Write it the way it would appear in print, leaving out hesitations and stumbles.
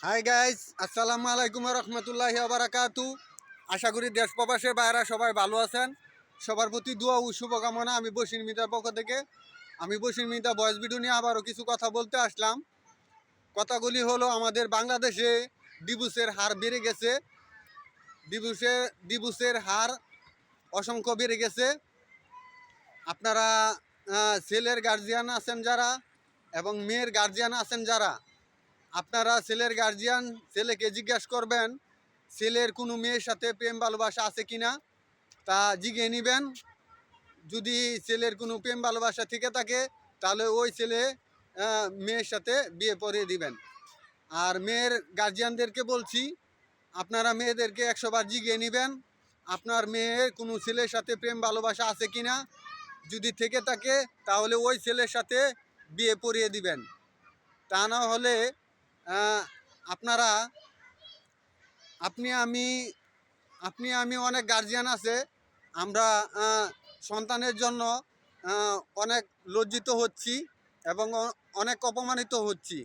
Hi guys, আসসালামু আলাইকুম রহমতুল্লাহি বারাকাতু। আশা করি দেশ প্রবাসের বাইরা সবাই ভালো আছেন। সবার প্রতি দোয়া ও শুভকামনা। আমি বশির মিতার পক্ষ থেকে বশির মিতা ভয়েস ভিডিও নিয়ে আবারও কিছু কথা বলতে আসলাম। কথাগুলি হলো, আমাদের বাংলাদেশে ডিভোর্সের হার বেড়ে গেছে। ডিভোর্সের হার অসংখ্য বেড়ে গেছে। আপনারা ছেলের গার্জিয়ান আছেন যারা এবং মেয়ের গার্জিয়ান আছেন যারা, আপনারা ছেলের গার্জিয়ান ছেলেকে জিজ্ঞাসা করবেন ছেলের কোনো মেয়ের সাথে প্রেম ভালোবাসা আছে কিনা, তা জিজ্ঞে নেবেন। যদি ছেলের কোনো প্রেম ভালোবাসা থেকে থাকে তাহলে ওই ছেলে মেয়ের সাথে বিয়ে পড়িয়ে দিবেন। আর মেয়ের গার্জিয়ানদেরকে বলছি, আপনারা মেয়েদেরকে 100 বার জিজ্ঞে নেবেন আপনার মেয়ের কোনো ছেলের সাথে প্রেম ভালোবাসা আছে কিনা। যদি থেকে থাকে তাহলে ওই ছেলের সাথে বিয়ে পড়িয়ে দিবেন। তা না হলে আপনারা আপনি আমি অনেক গার্জিয়ান আছে, আমরা সন্তানের জন্য অনেক লজ্জিত হচ্ছি এবং অনেক অপমানিত হচ্ছি।